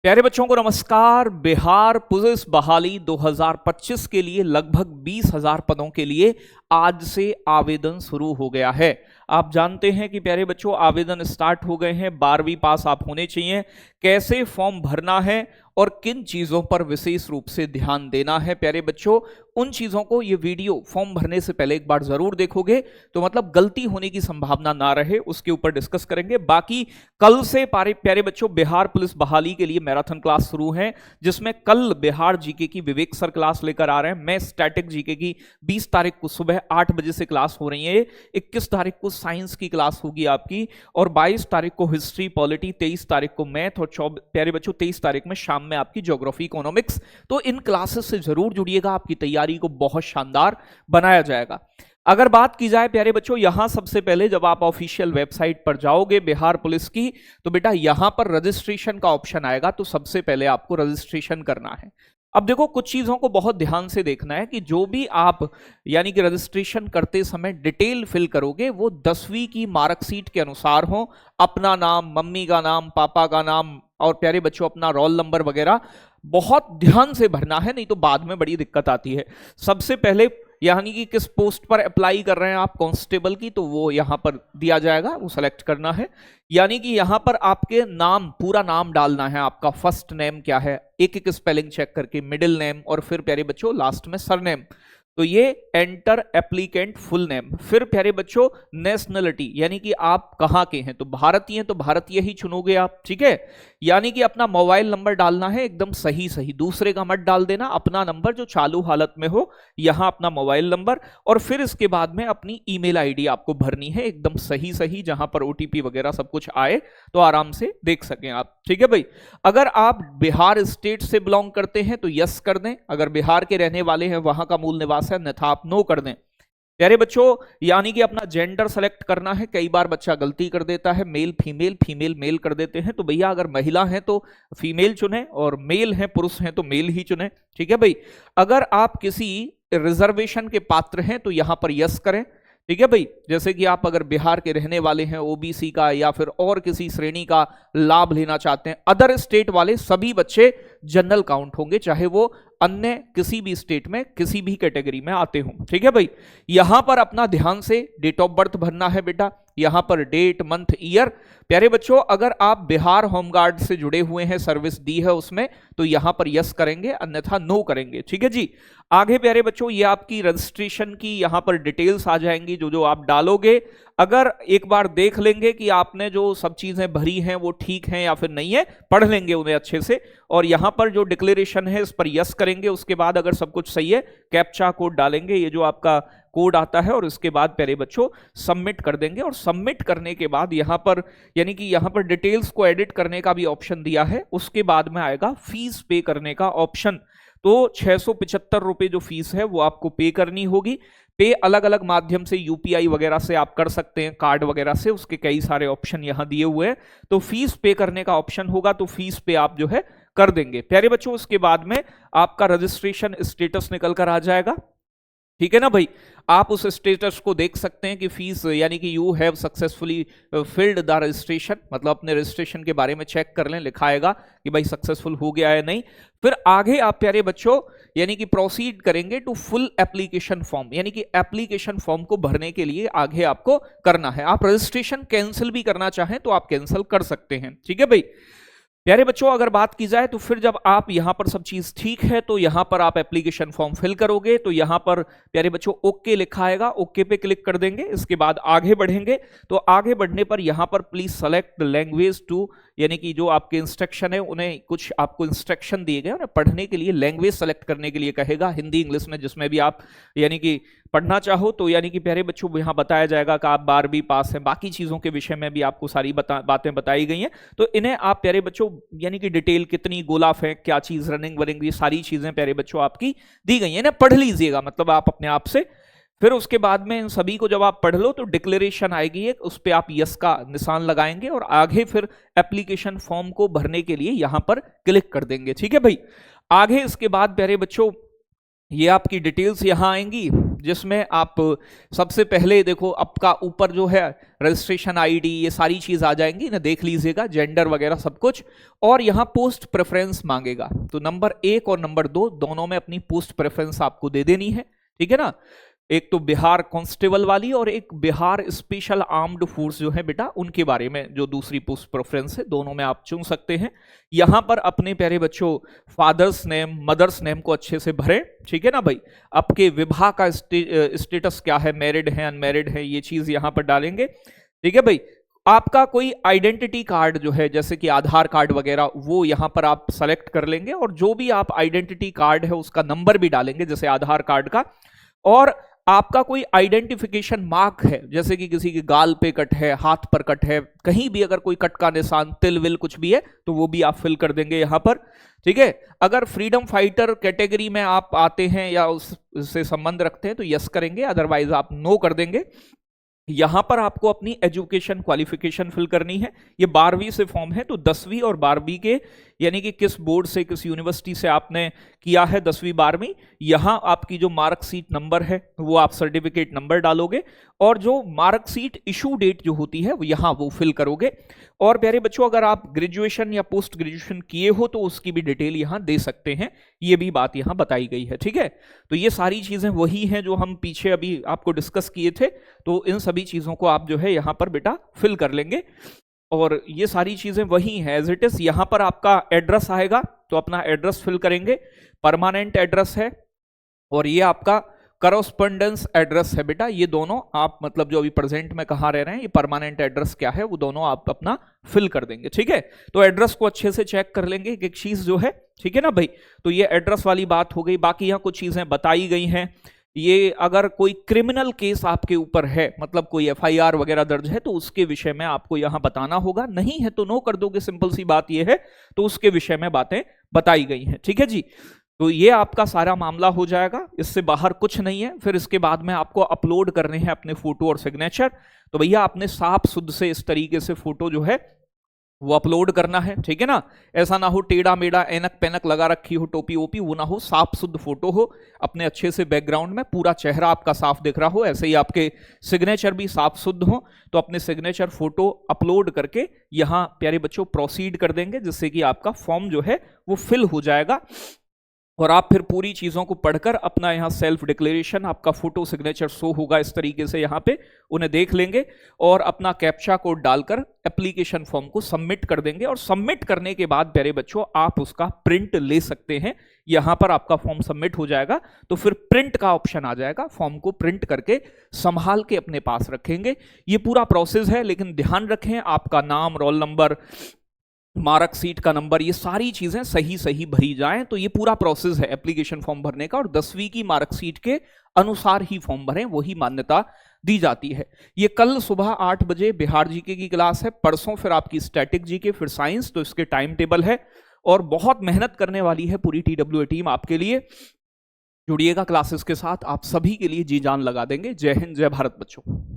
प्यारे बच्चों को नमस्कार। बिहार पुलिस बहाली 2025 के लिए लगभग 20,000 पदों के लिए आज से आवेदन शुरू हो गया है। आप जानते हैं कि प्यारे बच्चों आवेदन स्टार्ट हो गए हैं। 12वीं पास आप होने चाहिए। कैसे फॉर्म भरना है और किन चीजों पर विशेष रूप से ध्यान देना है प्यारे बच्चों, उन चीजों को ये वीडियो फॉर्म भरने से पहले एक बार जरूर देखोगे तो मतलब गलती होने की संभावना ना रहे, उसके ऊपर डिस्कस करेंगे। बाकी कल से प्यारे बच्चों बिहार पुलिस बहाली के लिए मैराथन क्लास शुरू है, जिसमें कल बिहार जीके की विवेक सर क्लास लेकर आ रहे हैं। मैं स्टैटिक जीके की 20 तारीख को सुबह 8 बजे से क्लास हो रही है। 21 तारीख को साइंस की क्लास होगी आपकी, और 22 तारीख को हिस्ट्री पॉलिटी, 23 तारीख को मैथ, और प्यारे बच्चों 23 तारीख में शाम में आपकी ज्योग्राफी इकोनॉमिक्स। तो इन क्लासेस से जरूर जुड़िएगा, आपकी तैयारी को बहुत शानदार बनाया जाएगा। अगर बात की जाए प्यारे बच्चों, यहां सबसे पहले जब आप ऑफिशियल वेबसाइट पर जाओगे बिहार पुलिस की, तो बेटा यहां पर रजिस्ट्रेशन का ऑप्शन आएगा। तो सबसे पहले आपको रजिस्ट्रेशन करना है। अब देखो कुछ चीजों को बहुत ध्यान से देखना है कि जो भी आप यानी कि रजिस्ट्रेशन करते समय डिटेल फिल करोगे वो 10वीं की मार्कशीट के अनुसार हो। अपना नाम, मम्मी का नाम, पापा का नाम, और प्यारे बच्चों अपना रोल नंबर वगैरह बहुत ध्यान से भरना है, नहीं तो बाद में बड़ी दिक्कत आती है। सबसे पहले यानी कि किस पोस्ट पर अप्लाई कर रहे हैं आप कांस्टेबल की, तो वो यहां पर दिया जाएगा, वो सेलेक्ट करना है। यानी कि यहां पर आपके नाम, पूरा नाम डालना है। आपका फर्स्ट नेम क्या है, एक एक स्पेलिंग चेक करके, मिडिल नेम, और फिर प्यारे बच्चों लास्ट में सरनेम। तो ये एंटर एप्लीकेंट फुल नेम। फिर प्यारे बच्चों नेशनलिटी, यानी कि आप कहां के हैं, तो भारतीय हैं तो भारतीय ही चुनोगे आप, ठीक है। यानी कि अपना मोबाइल नंबर डालना है एकदम सही सही, दूसरे का मत डाल देना। अपना नंबर जो चालू हालत में हो, यहां अपना मोबाइल नंबर, और फिर इसके बाद में अपनी ईमेल आईडी आपको भरनी है एकदम सही सही, जहां पर ओटीपी वगैरह सब कुछ आए तो आराम से देख सकें आप, ठीक है भाई। अगर आप बिहार स्टेट से बिलोंग करते हैं तो यस कर दें, अगर बिहार के रहने वाले हैं, वहां का मूल निवास है, अन्यथा आप नो कर दें। प्यारे बच्चों यानी कि अपना जेंडर सेलेक्ट करना है। कई बार बच्चा गलती कर देता है, मेल फीमेल, फीमेल मेल कर देते हैं। तो भैया अगर महिला है तो फीमेल चुने, और मेल है पुरुष हैं तो मेल ही चुने, ठीक है भाई। अगर आप किसी रिजर्वेशन के पात्र हैं तो यहां पर यस करें, ठीक है भाई। जैसे कि आप अगर बिहार के रहने वाले हैं, ओबीसी का या फिर और किसी श्रेणी का लाभ लेना चाहते हैं। अदर स्टेट वाले सभी बच्चे जनरल काउंट होंगे, चाहे वो अन्य किसी भी स्टेट में किसी भी कैटेगरी में आते हों, ठीक है भाई। यहां पर अपना ध्यान से डेट ऑफ बर्थ भरना है बेटा, यहां पर डेट, मंथ, ईयर। प्यारे बच्चों अगर आप बिहार होमगार्ड से जुड़े हुए हैं, सर्विस दी है उसमें, तो यहां पर यस करेंगे, अन्यथा नो करेंगे, ठीक है जी। आगे प्यारे बच्चों ये आपकी रजिस्ट्रेशन की यहां पर डिटेल्स आ जाएंगी, जो जो आप डालोगे। अगर एक बार देख लेंगे कि आपने जो सब चीजें भरी हैं वो ठीक हैं या फिर नहीं है, पढ़ लेंगे उन्हें अच्छे से, और यहां पर जो डिक्लेरेशन है इस पर यस करेंगे। उसके बाद अगर सब कुछ सही है, कैप्चा कोड डालेंगे, ये जो आपका कोड आता है, और उसके बाद प्यारे बच्चों सबमिट कर देंगे। और सबमिट करने के बाद यहां पर यानी कि यहां पर डिटेल्स को एडिट करने का भी ऑप्शन दिया है। उसके बाद में आएगा फीस पे करने का ऑप्शन। तो 675 रुपए जो फीस है वो आपको पे करनी होगी। पे अलग अलग माध्यम से, यूपीआई वगैरह से आप कर सकते हैं, कार्ड वगैरह से, उसके कई सारे ऑप्शन यहां दिए हुए हैं। तो फीस पे करने का ऑप्शन होगा, तो फीस पे आप जो है कर देंगे प्यारे बच्चों। उसके बाद में आपका रजिस्ट्रेशन स्टेटस निकल कर आ जाएगा, ठीक है ना भाई। आप उस स्टेटस को देख सकते हैं कि फीस यानी कि you have successfully filled the registration, मतलब अपने रजिस्ट्रेशन के बारे में चेक कर लें, लिखाएगा कि भाई सक्सेसफुल हो गया है नहीं। फिर आगे आप प्यारे बच्चों यानी कि प्रोसीड करेंगे टू फुल एप्लीकेशन फॉर्म, यानी कि एप्लीकेशन फॉर्म को भरने के लिए आगे आपको करना है। आप रजिस्ट्रेशन कैंसिल भी करना चाहें तो आप कैंसिल कर सकते हैं, ठीक है भाई। प्यारे बच्चों अगर बात की जाए तो फिर जब आप यहां पर सब चीज ठीक है तो यहां पर आप एप्लीकेशन फॉर्म फिल करोगे, तो यहां पर प्यारे बच्चों ओके लिखा आएगा, ओके पे क्लिक कर देंगे। इसके बाद आगे बढ़ेंगे, तो आगे बढ़ने पर यहां पर प्लीज सेलेक्ट लैंग्वेज टू, यानी कि जो आपके इंस्ट्रक्शन है उन्हें कुछ आपको इंस्ट्रक्शन दिए गए, उन्हें पढ़ने के लिए लैंग्वेज सेलेक्ट करने के लिए कहेगा, हिंदी इंग्लिश में जिसमें भी आप यानी कि पढ़ना चाहो। तो यानी कि प्यारे बच्चों यहां बताया जाएगा कि आप 12वीं पास हैं, बाकी चीजों के विषय में भी आपको सारी बातें बताई गई हैं। तो इन्हें आप प्यारे बच्चों यानी कि डिटेल, कितनी गोला फेंक, क्या चीज, रनिंग वनिंग, ये सारी चीजें प्यारे बच्चों आपकी दी गई हैं, इन्हें पढ़ लीजिएगा, मतलब आप अपने आप से। फिर उसके बाद में इन सभी को जब आप पढ़ लो तो डिक्लेरेशन आएगी एक, उस पर आप यस का निशान लगाएंगे, और आगे फिर एप्लीकेशन फॉर्म को भरने के लिए यहां पर क्लिक कर देंगे, ठीक है भाई। आगे इसके बाद प्यारे बच्चों ये आपकी डिटेल्स यहां आएंगी, जिसमें आप सबसे पहले देखो आपका ऊपर जो है रजिस्ट्रेशन आईडी, ये सारी चीज आ जाएंगी ना, देख लीजिएगा, जेंडर वगैरह सब कुछ। और यहां पोस्ट प्रेफरेंस मांगेगा, तो नंबर 1 और नंबर 2 दोनों में अपनी पोस्ट प्रेफरेंस आपको दे देनी है, ठीक है ना। एक तो बिहार कांस्टेबल वाली और एक बिहार स्पेशल आर्म्ड फोर्स जो है बेटा, उनके बारे में जो दूसरी पोस्ट प्रेफरेंस है, दोनों में आप चुन सकते हैं। यहां पर अपने प्यारे बच्चों फादर्स नेम, मदर्स नेम को अच्छे से भरें, ठीक है ना भाई। आपके विवाह का स्टेटस क्या है, मैरिड है अनमैरिड है, ये चीज यहां पर डालेंगे, ठीक है भाई। आपका कोई आइडेंटिटी कार्ड जो है, जैसे कि आधार कार्ड वगैरह, वो यहां पर आप सेलेक्ट कर लेंगे, और जो भी आप आइडेंटिटी कार्ड है उसका नंबर भी डालेंगे, जैसे आधार कार्ड का। और आपका कोई आइडेंटिफिकेशन मार्क है, जैसे कि किसी के गाल पे कट है, हाथ पर कट है, कहीं भी अगर कोई कट का निशान, तिल विल कुछ भी है, तो वो भी आप फिल कर देंगे यहां पर, ठीक है। अगर फ्रीडम फाइटर कैटेगरी में आप आते हैं या उससे संबंध रखते हैं तो यस करेंगे, अदरवाइज आप नो कर देंगे। यहां पर आपको अपनी एजुकेशन क्वालिफिकेशन फिल करनी है। ये 12वीं से फॉर्म है, तो 10वीं और 12वीं के, यानी कि किस बोर्ड से, किस यूनिवर्सिटी से आपने किया है 10वीं 12वीं, यहां आपकी जो मार्कशीट नंबर है वो आप सर्टिफिकेट नंबर डालोगे, और जो मार्कशीट इशू डेट जो होती है वो यहां वो फिल करोगे। और प्यारे बच्चों, अगर आप ग्रेजुएशन या पोस्ट ग्रेजुएशन किए हो तो उसकी भी डिटेल यहां दे सकते हैं, ये भी बात यहां बताई गई है, ठीक है। तो ये सारी चीजें वही हैं जो हम पीछे अभी आपको डिस्कस किए थे, तो इन सभी चीजों को आप जो है यहां पर बेटा फिल कर लेंगे, और ये सारी चीजें वही हैं एज इट इज। यहां पर आपका एड्रेस आएगा, तो अपना एड्रेस फिल करेंगे, परमानेंट एड्रेस है, और ये आपका करस्पॉन्डेंस एड्रेस है बेटा। ये दोनों आप, मतलब जो अभी प्रेजेंट में कहाँ रह रहे हैं, ये परमानेंट एड्रेस क्या है, वो दोनों आप अपना फिल कर देंगे, ठीक है। तो एड्रेस को अच्छे से चेक कर लेंगे एक चीज जो है, ठीक है ना भाई। तो ये एड्रेस वाली बात हो गई। बाकी यहाँ कुछ चीजें बताई गई हैं। ये अगर कोई क्रिमिनल केस आपके ऊपर है, मतलब कोई FIR वगैरह दर्ज है, तो उसके विषय में आपको यहां बताना होगा, नहीं है तो नो कर दोगे, सिंपल सी बात ये है। तो उसके विषय में बातें बताई गई हैं, ठीक है जी। तो ये आपका सारा मामला हो जाएगा, इससे बाहर कुछ नहीं है। फिर इसके बाद में आपको अपलोड करने हैं अपने फोटो और सिग्नेचर। तो भैया आपने साफ शुद्ध से इस तरीके से फोटो जो है वो अपलोड करना है, ठीक है ना। ऐसा ना हो टेढ़ा मेढ़ा, एनक पेनक लगा रखी हो, टोपी वोपी, वो ना हो, साफ शुद्ध फोटो हो, अपने अच्छे से बैकग्राउंड में पूरा चेहरा आपका साफ दिख रहा हो, ऐसे ही आपके सिग्नेचर भी साफ शुद्ध हो। तो अपने सिग्नेचर फोटो अपलोड करके यहां प्यारे बच्चों प्रोसीड कर देंगे, जिससे कि आपका फॉर्म जो है वो फिल हो जाएगा, और आप फिर पूरी चीजों को पढ़कर अपना यहाँ सेल्फ डिक्लेरेशन, आपका फोटो सिग्नेचर शो होगा इस तरीके से, यहाँ पे उन्हें देख लेंगे, और अपना कैप्चा कोड डालकर एप्लीकेशन फॉर्म को सबमिट कर देंगे। और सबमिट करने के बाद प्यारे बच्चों आप उसका प्रिंट ले सकते हैं। यहां पर आपका फॉर्म सबमिट हो जाएगा, तो फिर प्रिंट का ऑप्शन आ जाएगा, फॉर्म को प्रिंट करके संभाल के अपने पास रखेंगे। ये पूरा प्रोसेस है, लेकिन ध्यान रखें आपका नाम, रोल नंबर, मार्कशीट का नंबर, ये सारी चीजें सही सही भरी जाएं। तो ये पूरा प्रोसेस है एप्लीकेशन फॉर्म भरने का, और 10वीं की मार्कशीट के अनुसार ही फॉर्म भरें, वही मान्यता दी जाती है। ये कल सुबह 8 बजे बिहार जीके की क्लास है, परसों फिर आपकी स्टैटिक जीके, फिर साइंस। तो इसके टाइम टेबल है, और बहुत मेहनत करने वाली है पूरी TWA टीम आपके लिए। जुड़िएगा क्लासेस के साथ, आप सभी के लिए जी जान लगा देंगे। जय हिंद, जय भारत बच्चों।